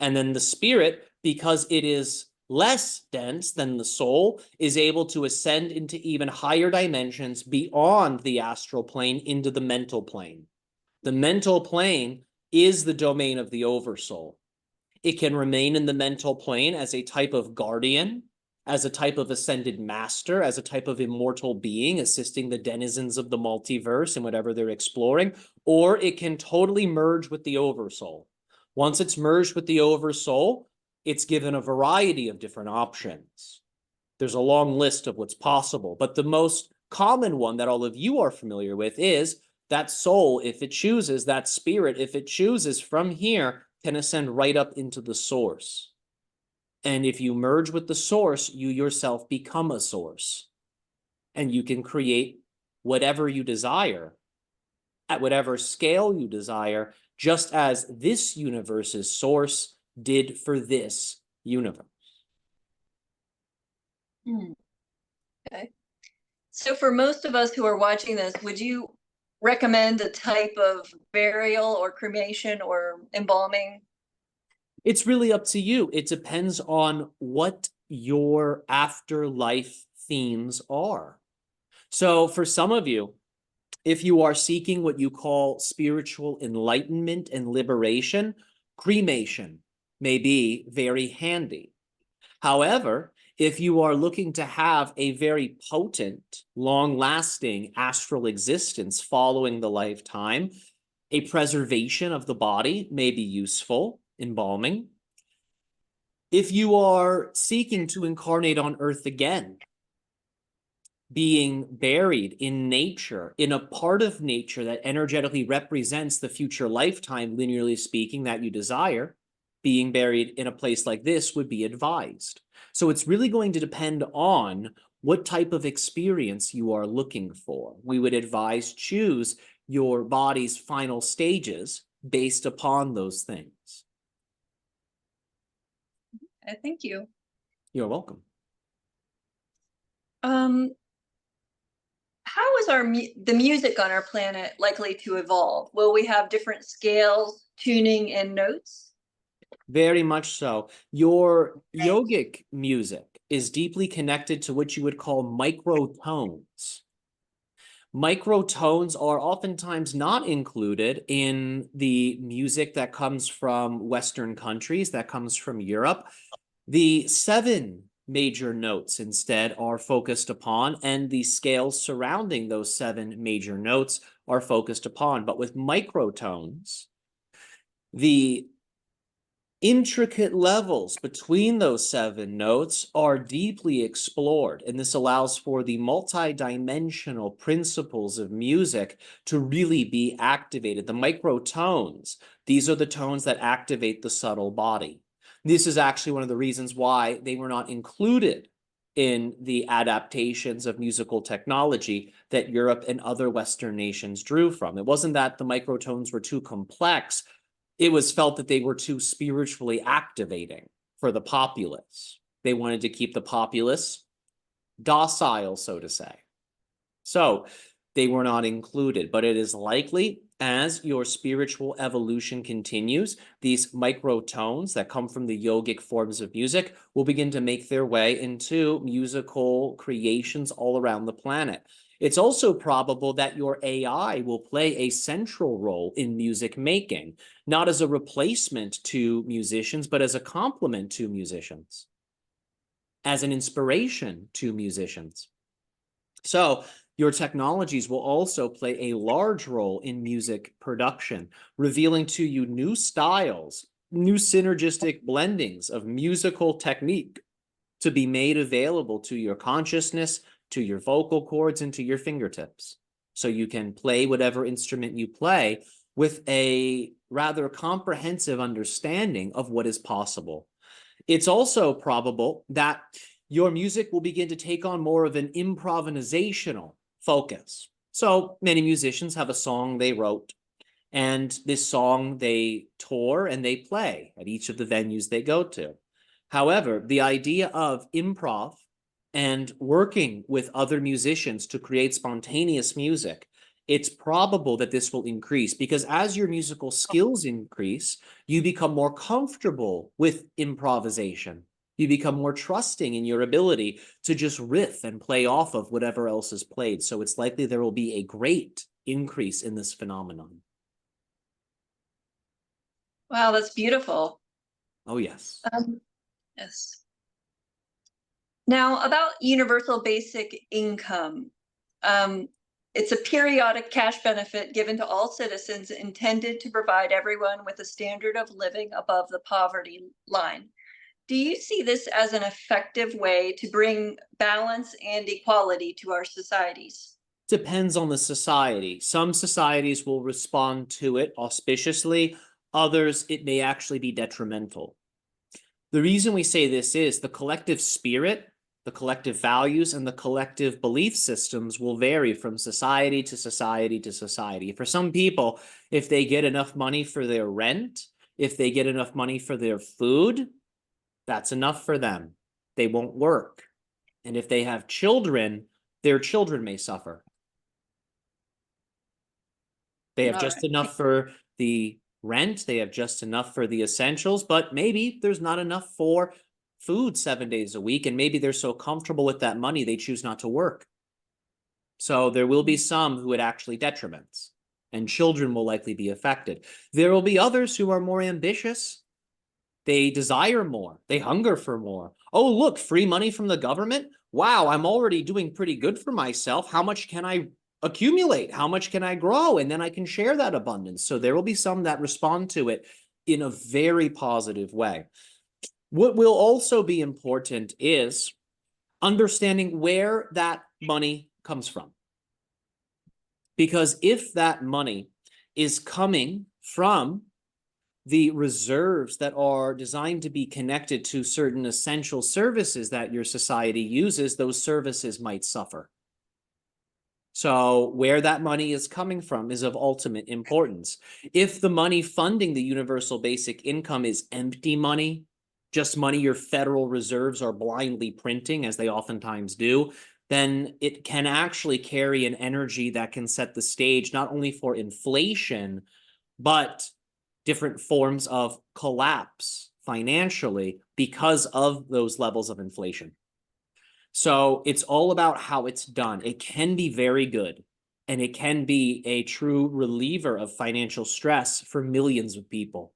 And then the spirit, because it is less dense than the soul, is able to ascend into even higher dimensions beyond the astral plane into the mental plane. The mental plane is the domain of the oversoul. It can remain in the mental plane as a type of guardian, as a type of ascended master, as a type of immortal being, assisting the denizens of the multiverse in whatever they're exploring, or it can totally merge with the oversoul. Once it's merged with the oversoul, it's given a variety of different options. There's a long list of what's possible, but the most common one that all of you are familiar with is that soul, if it chooses, that spirit, if it chooses from here, can ascend right up into the source. And if you merge with the source, you yourself become a source. And you can create whatever you desire at whatever scale you desire, just as this universe's source did for this universe. Okay. So for most of us who are watching this, would you recommend a type of burial or cremation or embalming? It's really up to you. It depends on what your afterlife themes are. So for some of you, if you are seeking what you call spiritual enlightenment and liberation, cremation may be very handy. However, if you are looking to have a very potent, long-lasting astral existence following the lifetime, a preservation of the body may be useful, embalming. If you are seeking to incarnate on Earth again, being buried in nature, in a part of nature that energetically represents the future lifetime, linearly speaking, that you desire, being buried in a place like this would be advised. So it's really going to depend on what type of experience you are looking for. We would advise choose your body's final stages based upon those things. Thank you. You're welcome. How is the music on our planet likely to evolve? Will we have different scales, tuning, and notes? Very much so. Your yogic music is deeply connected to what you would call microtones. Microtones are oftentimes not included in the music that comes from Western countries, that comes from Europe. The 7 major notes instead are focused upon, and the scales surrounding those 7 major notes are focused upon. But with microtones, the intricate levels between those 7 notes are deeply explored, and this allows for the multi-dimensional principles of music to really be activated. The microtones, these are the tones that activate the subtle body. This is actually one of the reasons why they were not included in the adaptations of musical technology that Europe and other Western nations drew from. It wasn't that the microtones were too complex. It was felt that they were too spiritually activating for the populace. They wanted to keep the populace docile, so to say. So they were not included, but it is likely as your spiritual evolution continues, these microtones that come from the yogic forms of music will begin to make their way into musical creations all around the planet. It's also probable that your AI will play a central role in music making, not as a replacement to musicians, but as a complement to musicians, as an inspiration to musicians. So your technologies will also play a large role in music production, revealing to you new styles, new synergistic blendings of musical technique to be made available to your consciousness, to your vocal cords, and to your fingertips. So you can play whatever instrument you play with a rather comprehensive understanding of what is possible. It's also probable that your music will begin to take on more of an improvisational focus. So many musicians have a song they wrote, and this song they tour and they play at each of the venues they go to. However, the idea of improv and working with other musicians to create spontaneous music, it's probable that this will increase because as your musical skills increase, you become more comfortable with improvisation. You become more trusting in your ability to just riff and play off of whatever else is played. So it's likely there will be a great increase in this phenomenon. Wow, that's beautiful. Oh, yes. Yes. Now, about universal basic income. It's a periodic cash benefit given to all citizens intended to provide everyone with a standard of living above the poverty line. Do you see this as an effective way to bring balance and equality to our societies? Depends on the society. Some societies will respond to it auspiciously. Others, it may actually be detrimental. The reason we say this is the collective spirit, the collective values, and the collective belief systems will vary from society to society to society. For some people, if they get enough money for their rent, if they get enough money for their food, that's enough for them. They won't work. And if they have children, their children may suffer. They have just enough for the rent, they have just enough for the essentials, but maybe there's not enough for food 7 days a week, and maybe they're so comfortable with that money they choose not to work. So there will be some who it actually detriments, and children will likely be affected. There will be others who are more ambitious. They desire more. They hunger for more. Oh, look, free money from the government. Wow, I'm already doing pretty good for myself. How much can I accumulate? How much can I grow? And then I can share that abundance. So there will be some that respond to it in a very positive way. What will also be important is understanding where that money comes from. Because if that money is coming from the reserves that are designed to be connected to certain essential services that your society uses, those services might suffer. So where that money is coming from is of ultimate importance. If the money funding the universal basic income is empty money, just money your federal reserves are blindly printing, as they oftentimes do, then it can actually carry an energy that can set the stage not only for inflation, but different forms of collapse financially because of those levels of inflation. So it's all about how it's done. It can be very good. and it can be a true reliever of financial stress for millions of people.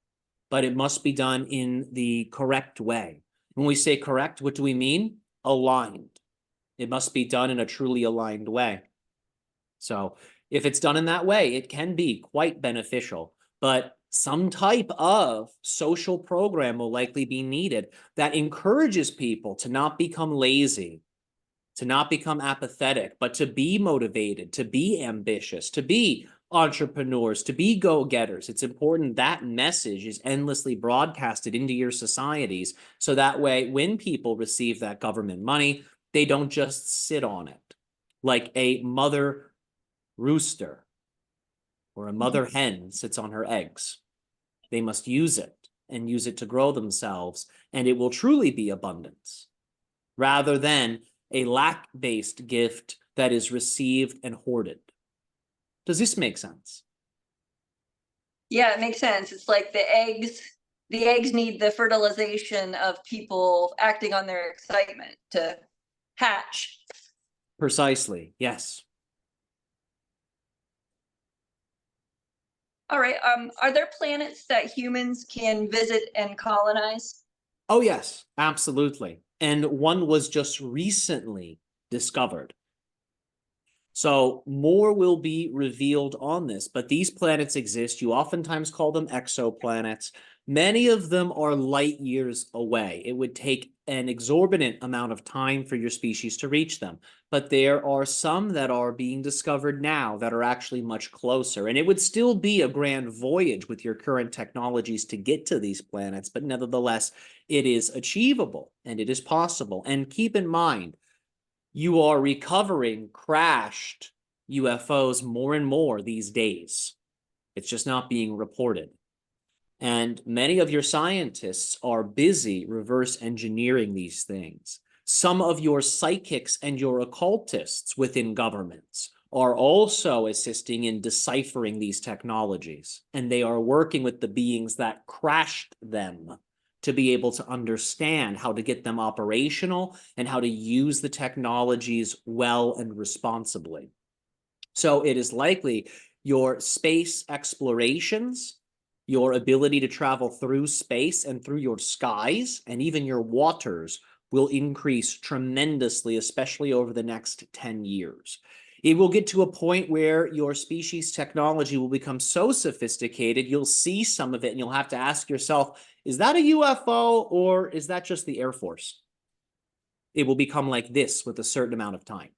But it must be done in the correct way. When we say correct, what do we mean? Aligned. It must be done in a truly aligned way. So if it's done in that way, it can be quite beneficial. But some type of social program will likely be needed that encourages people to not become lazy, to not become apathetic, but to be motivated, to be ambitious, to be entrepreneurs, to be go-getters. It's important that message is endlessly broadcasted into your societies, so that way when people receive that government money, they don't just sit on it like a mother rooster or a mother hen sits on her eggs. They must use it and use it to grow themselves, and it will truly be abundance, rather than a lack-based gift that is received and hoarded. Does this make sense? Yeah, it makes sense. It's like the eggs need the fertilization of people acting on their excitement to hatch. Precisely, yes. All right. Are there planets that humans can visit and colonize? Oh, yes, absolutely. And one was just recently discovered. So more will be revealed on this, but these planets exist. You oftentimes call them exoplanets. Many of them are light years away. It would take an exorbitant amount of time for your species to reach them. But there are some that are being discovered now that are actually much closer. And it would still be a grand voyage with your current technologies to get to these planets. But nevertheless, it is achievable and it is possible. And keep in mind, you are recovering crashed UFOs more and more these days. It's just not being reported. And many of your scientists are busy reverse engineering these things. Some of your psychics and your occultists within governments are also assisting in deciphering these technologies. And they are working with the beings that crashed them to be able to understand how to get them operational and how to use the technologies well and responsibly. So it is likely your space explorations, your ability to travel through space and through your skies and even your waters will increase tremendously, especially over the next 10 years. It will get to a point where your species technology will become so sophisticated, you'll see some of it and you'll have to ask yourself, is that a UFO or is that just the Air Force? It will become like this with a certain amount of time.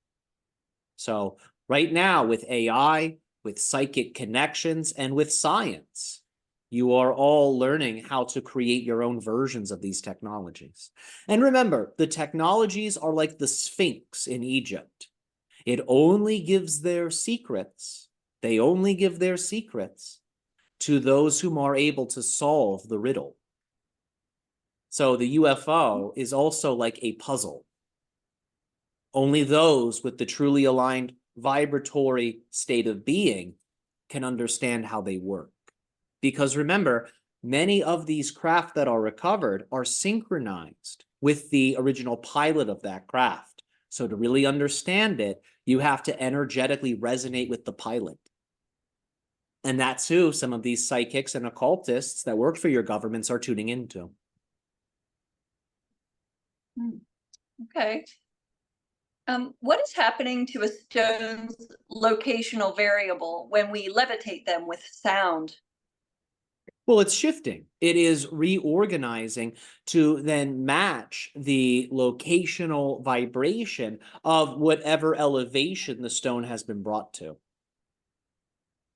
So right now with AI, with psychic connections, and with science, you are all learning how to create your own versions of these technologies. And remember, the technologies are like the Sphinx in Egypt. It only gives their secrets, they only give their secrets to those whom are able to solve the riddle. So the UFO is also like a puzzle. Only those with the truly aligned vibratory state of being can understand how they work. Because remember, many of these craft that are recovered are synchronized with the original pilot of that craft. So to really understand it, you have to energetically resonate with the pilot. And that's who some of these psychics and occultists that work for your governments are tuning into. Okay. What is happening to a stone's locational variable when we levitate them with sound? Well, it's shifting. It is reorganizing to then match the locational vibration of whatever elevation the stone has been brought to.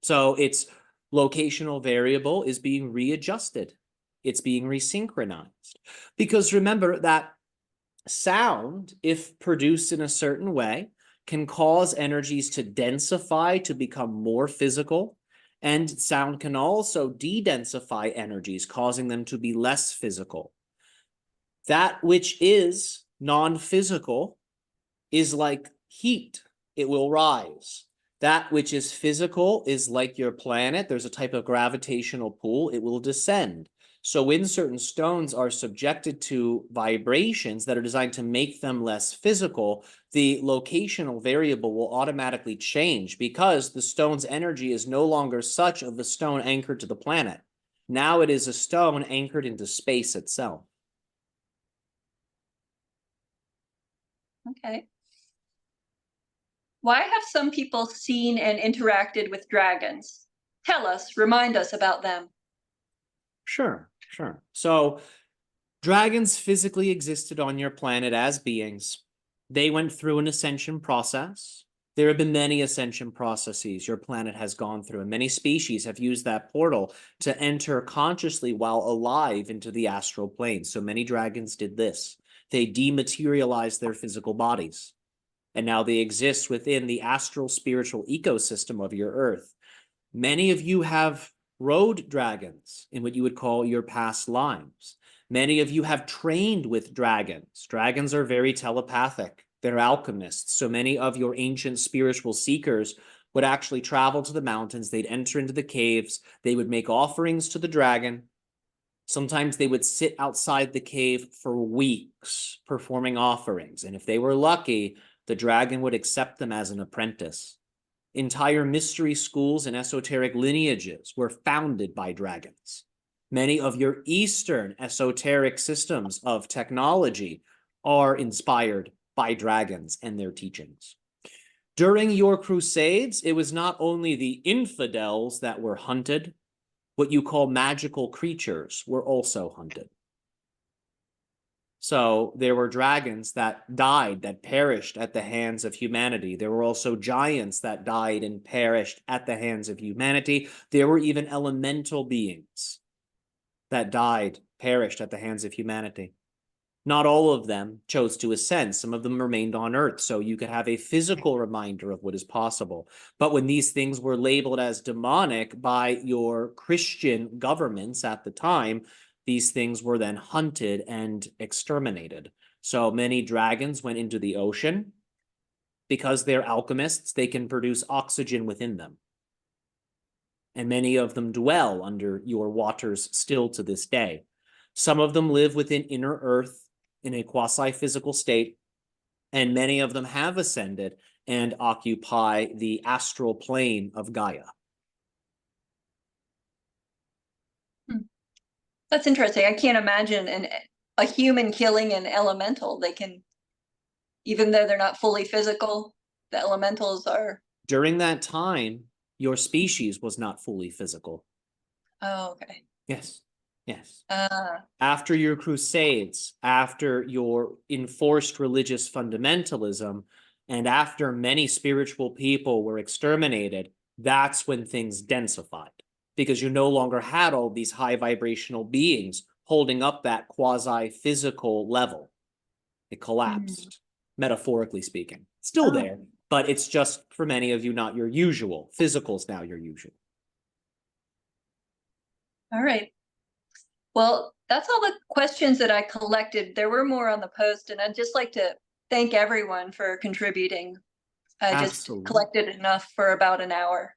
So its locational variable is being readjusted. It's being resynchronized. Because remember that sound, if produced in a certain way, can cause energies to densify, to become more physical. And sound can also de-densify energies, causing them to be less physical. That which is non-physical is like heat. It will rise. That which is physical is like your planet. There's a type of gravitational pull. It will descend. So when certain stones are subjected to vibrations that are designed to make them less physical, the locational variable will automatically change because the stone's energy is no longer such of the stone anchored to the planet. Now it is a stone anchored into space itself. Okay. Why have some people seen and interacted with dragons? Tell us, remind us about them. Sure. So dragons physically existed on your planet as beings. They went through an ascension process. There have been many ascension processes your planet has gone through, and many species have used that portal to enter consciously while alive into the astral plane. So many dragons did this. They dematerialized their physical bodies, and now they exist within the astral spiritual ecosystem of your Earth. Many of you have rode dragons in what you would call your past lives. Many of you have trained with dragons. Dragons are very telepathic. They're alchemists. So many of your ancient spiritual seekers would actually travel to the mountains. They'd enter into the caves. They would make offerings to the dragon. Sometimes they would sit outside the cave for weeks performing offerings. And if they were lucky, the dragon would accept them as an apprentice. Entire mystery schools and esoteric lineages were founded by dragons. Many of your Eastern esoteric systems of technology are inspired by dragons and their teachings. During your crusades, it was not only the infidels that were hunted, what you call magical creatures were also hunted. So there were dragons that died, that perished at the hands of humanity. There were also giants that died and perished at the hands of humanity. There were even elemental beings that died, perished at the hands of humanity. Not all of them chose to ascend. Some of them remained on Earth, so you could have a physical reminder of what is possible. But when these things were labeled as demonic by your Christian governments at the time, these things were then hunted and exterminated. So many dragons went into the ocean. Because they're alchemists, they can produce oxygen within them. And many of them dwell under your waters still to this day. Some of them live within inner Earth in a quasi-physical state, and many of them have ascended and occupy the astral plane of Gaia. That's interesting. I can't imagine a human killing an elemental. They can, even though they're not fully physical, the elementals are. During that time, your species was not fully physical. Oh, okay. Yes. Uh, After your crusades, after your enforced religious fundamentalism, and after many spiritual people were exterminated, that's when things densified, because you no longer had all these high vibrational beings holding up that quasi-physical level. It collapsed, metaphorically speaking. Still there, but it's just, for many of you, not your usual. Physical's now your usual. All right. Well, that's all the questions that I collected. There were more on the post, and I'd just like to thank everyone for contributing. I just collected enough for about an hour.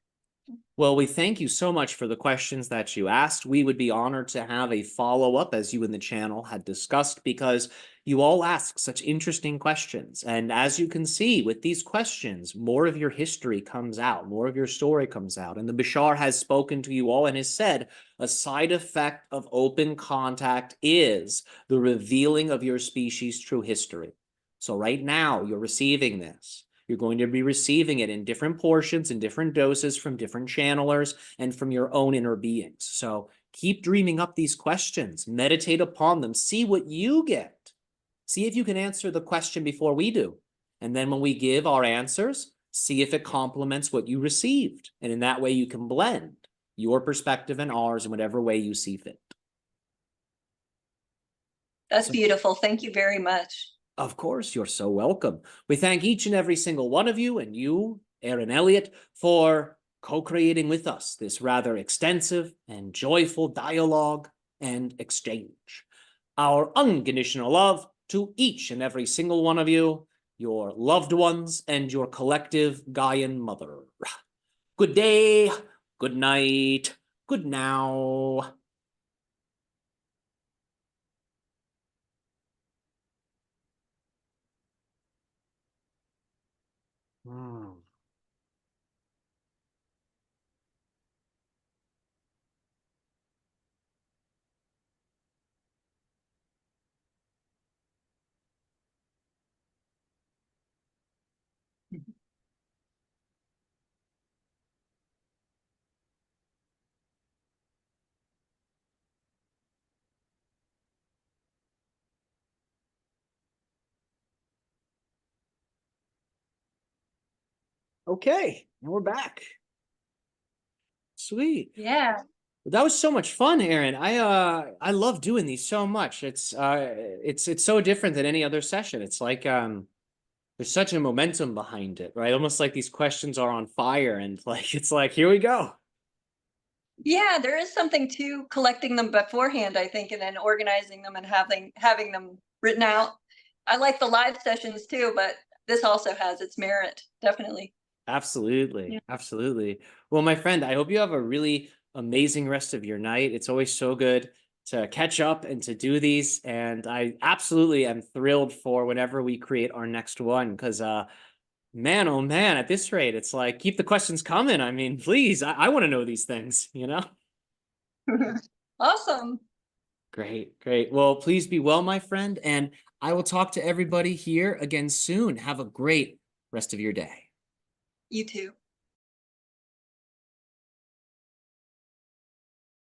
Well, we thank you so much for the questions that you asked. We would be honored to have a follow-up, as you and the channel had discussed, because you all ask such interesting questions. And as you can see, with these questions, more of your history comes out, more of your story comes out. And the Bashar has spoken to you all and has said a side effect of open contact is the revealing of your species' true history. So right now, you're receiving this. You're going to be receiving it in different portions, in different doses from different channelers and from your own inner beings. So keep dreaming up these questions, meditate upon them, see what you get. See if you can answer the question before we do. And then when we give our answers, see if it complements what you received. And in that way, you can blend your perspective and ours in whatever way you see fit. That's beautiful. Thank you very much. Of course, you're so welcome. We thank each and every single one of you, and you, Erin Elliott, for co-creating with us this rather extensive and joyful dialogue and exchange. Our unconditional love to each and every single one of you, your loved ones, and your collective Gaian mother. Good day, good night, good now. Mm. Okay, and we're back. Sweet. Yeah. That was so much fun, Erin. I love doing these so much. It's so different than any other session. It's like there's such a momentum behind it, right? Almost like these questions are on fire and like it's like here we go. Yeah, there is something to collecting them beforehand, I think, and then organizing them and having them written out. I like the live sessions too, but this also has its merit, definitely. Absolutely. Yeah. Absolutely. Well, my friend, I hope you have a really amazing rest of your night. It's always so good to catch up and to do these. And I absolutely am thrilled for whenever we create our next one. Because man, oh man, at this rate, it's like keep the questions coming. I mean, please, I want to know these things, you know? Awesome. Great, great. Well, please be well, my friend, and I will talk to everybody here again soon. Have a great rest of your day. You too.